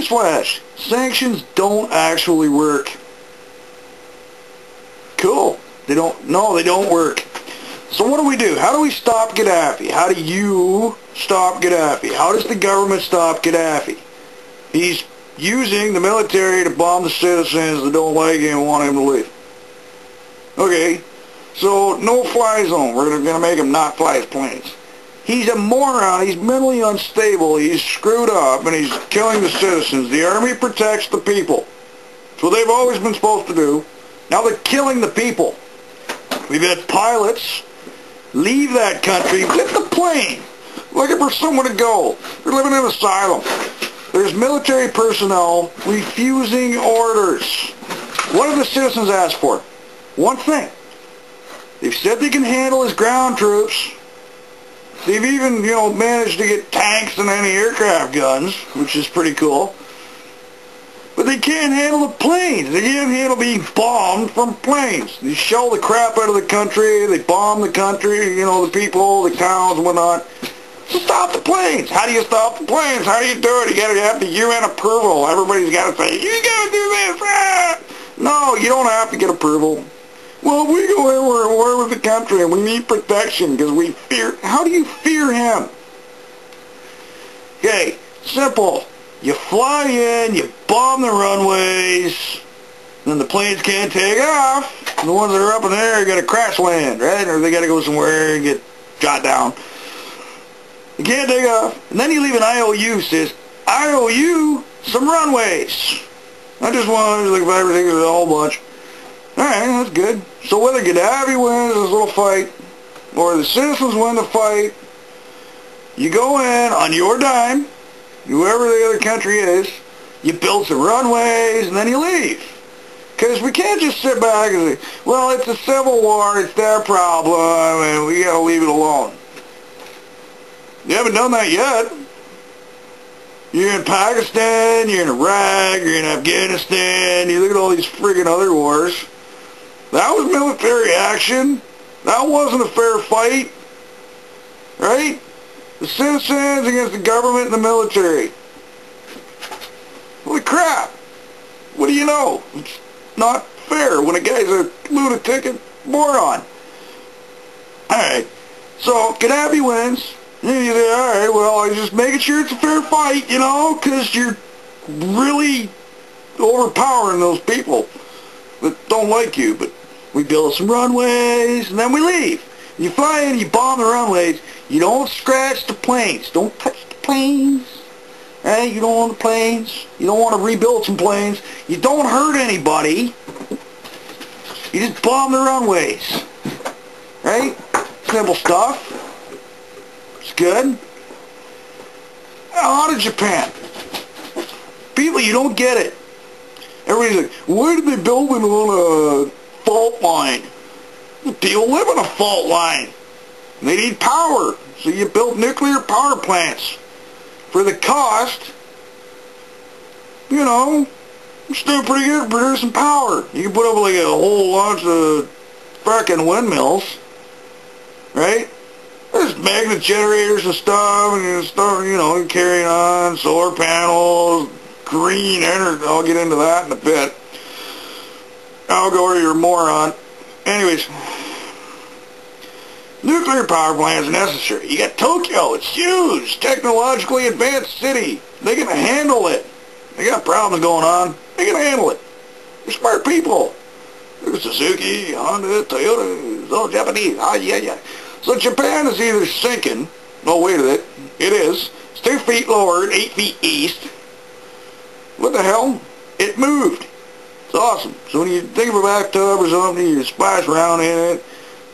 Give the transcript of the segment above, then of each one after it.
Newsflash, sanctions don't actually work. Cool. They don't work. So what do? How do we stop Gaddafi? How do you stop Gaddafi? How does the government stop Gaddafi? He's using the military to bomb the citizens that don't like him and want him to leave. Okay, so no-fly zone. We're going to make him not fly his planes. He's a moron. He's mentally unstable. He's screwed up, and he's killing the citizens. The army protects the people. That's what they've always been supposed to do. Now they're killing the people. We've had pilots leave that country, get the plane, looking for somewhere to go. They're living in an asylum. There's military personnel refusing orders. What have the citizens asked for? One thing. They've said they can handle his ground troops. They've even, managed to get tanks and anti-aircraft guns, which is pretty cool. But they can't handle the planes. They can't handle being bombed from planes. They shell the crap out of the country. They bomb the country, the people, the towns and whatnot. So stop the planes. How do you stop the planes? How do you do it? You got to have the UN approval. Everybody's got to say, you got to do this. Ah! No, you don't have to get approval. Well, we go in, we're at war with the country, and we need protection because we fear. How do you fear him? Okay, simple. You fly in, you bomb the runways, then the planes can't take off. The ones that are up in the air got to crash land, right? Or they got to go somewhere and get shot down. You can't take off. And then you leave an IOU, says, I owe you some runways. Not just one, like 5 or 6, a whole bunch. Alright, that's good. So whether Gaddafi wins this little fight, or the citizens win the fight, you go in on your dime, whoever the other country is, you build some runways, and then you leave. Because we can't just sit back and say, well, it's a civil war, it's their problem, and we gotta leave it alone. You haven't done that yet. You're in Pakistan, you're in Iraq, you're in Afghanistan, you look at all these friggin' other wars. That was military action. That wasn't a fair fight. Right? The citizens against the government and the military. Holy crap. What do you know? It's not fair when a guy's a lunatic and moron. Alright. So, Gaddafi wins. And you say, alright, well, I'm just making sure it's a fair fight, because you're really overpowering those people that don't like you. But we build some runways, and then we leave. You fly in, you bomb the runways. You don't scratch the planes. Don't touch the planes. Right? You don't want the planes. You don't want to rebuild some planes. You don't hurt anybody. You just bomb the runways. Right? Simple stuff. It's good. Out of Japan. People, you don't get it. Everybody's like, why did they build it on a fault line? People live on a fault line. They need power. So you build nuclear power plants. For the cost, it's doing pretty good at producing power. You can put up like a whole bunch of frickin' windmills. Right? There's magnet generators and stuff, and carrying on, solar panels, green energy. I'll get into that in a bit. I'll go where you're a moron. Anyways, nuclear power plant is necessary. You got Tokyo. It's huge, technologically advanced city. They can handle it. They got problems going on. They can handle it. They're smart people. There's Suzuki, Honda, Toyota. It's all Japanese. Ah, yeah. So Japan is either sinking. Oh, wait a minute. It is. It's 2 feet lower, 8 feet east. What the hell? It moved. It's awesome. So when you think of a bathtub or something, you splash around in it.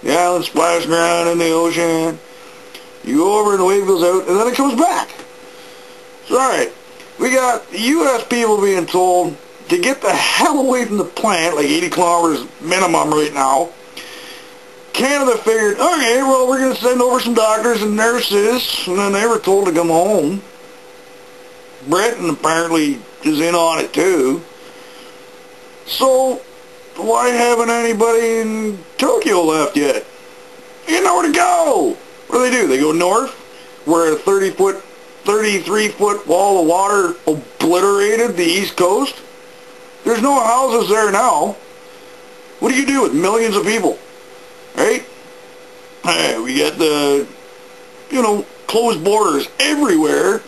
The island splashing around in the ocean. You go over and the wave goes out, and then it comes back. So, alright. We got the U.S. people being told to get the hell away from the plant, like 80 kilometers minimum right now. Canada figured, okay, well, we're going to send over some doctors and nurses, and then they were told to come home. Britain apparently is in on it too. So, why haven't anybody in Tokyo left yet? They got nowhere to go. What do? They go north, where a 30-foot 33-foot wall of water obliterated the East Coast? There's no houses there now. What do you do with millions of people? Right? Hey, we got the, closed borders everywhere.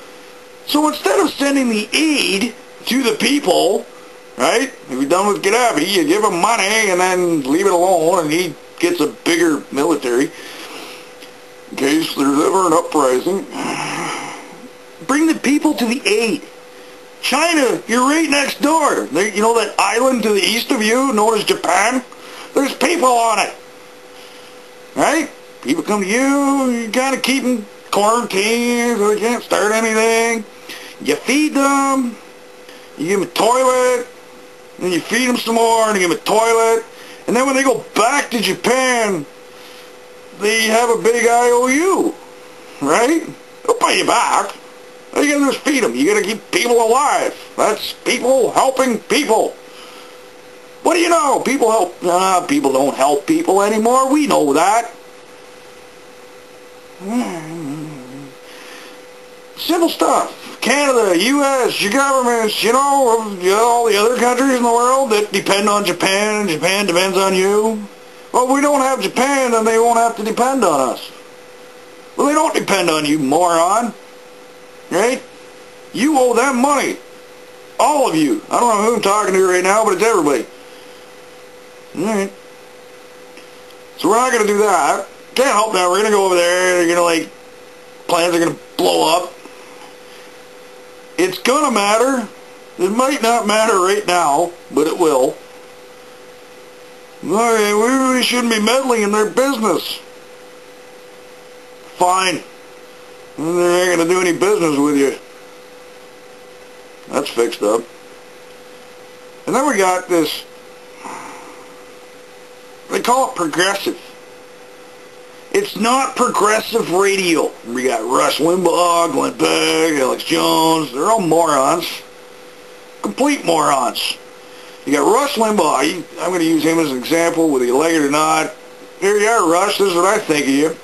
So instead of sending the aid to the people, right, if you're done with Gaddafi, you give him money and then leave it alone, and he gets a bigger military in case there's ever an uprising. Bring the people to the aid. China, you're right next door. You know that island to the east of you known as Japan? There's people on it. Right? People come to you, you kind of keep them quarantined so they can't start anything. You feed them, you give them a toilet, then you feed them some more and you give them a toilet. And then when they go back to Japan, they have a big IOU. Right? They'll pay you back. All you gotta do is feed them. You gotta keep people alive. That's people helping people. What do you know? People help. People don't help people anymore. We know that. Simple stuff. Canada, U.S., your governments, all the other countries in the world that depend on Japan, and Japan depends on you. Well, if we don't have Japan, then they won't have to depend on us. Well, they don't depend on you, moron. Right? You owe them money. All of you. I don't know who I'm talking to right now, but it's everybody. Alright. So we're not going to do that. Can't help that. We're going to go over there. They're going to, plans are going to blow up. It's going to matter. It might not matter right now, but it will. Okay, we really shouldn't be meddling in their business. Fine. They're not going to do any business with you. That's fixed up. And then we got this, they call it progressive. It's not progressive radio. We got Rush Limbaugh, Glenn Beck, Alex Jones. They're all morons. Complete morons. You got Rush Limbaugh. I'm going to use him as an example, whether you like it or not. Here you are, Rush. This is what I think of you.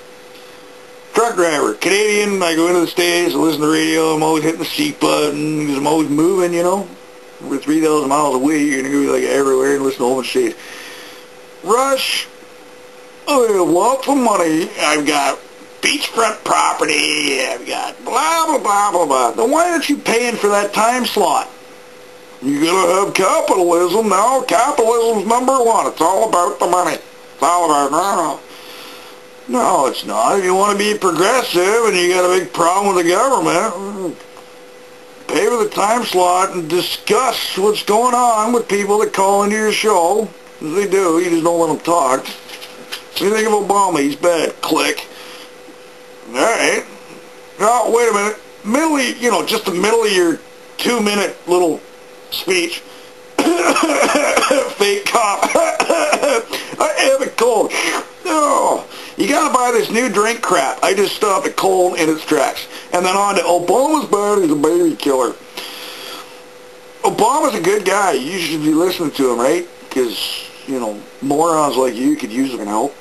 Truck driver, Canadian, I go into the States, I listen to the radio, I'm always hitting the seat button, because I'm always moving, We're 3,000 miles away, you're going to go everywhere and listen to a whole bunch of shit. Rush, I have lots of money, I've got beachfront property, I've got blah, blah, blah, blah, blah. Then why aren't you paying for that time slot? You gotta have capitalism now. Capitalism's number one. It's all about the money. It's all about, no, it's not. If you want to be progressive and you got a big problem with the government, pay for the time slot and discuss what's going on with people that call into your show. As they do, you just don't let them talk. What do you think of Obama? He's bad. Click. Alright. Now, wait a minute. Just the middle of your 2-minute little speech. Fake cop. I have a cold. No. You gotta buy this new drink crap. I just stopped it cold in its tracks. And then on to Obama's bad, he's a baby killer. Obama's a good guy. You should be listening to him, right? Because, morons like you could use some help.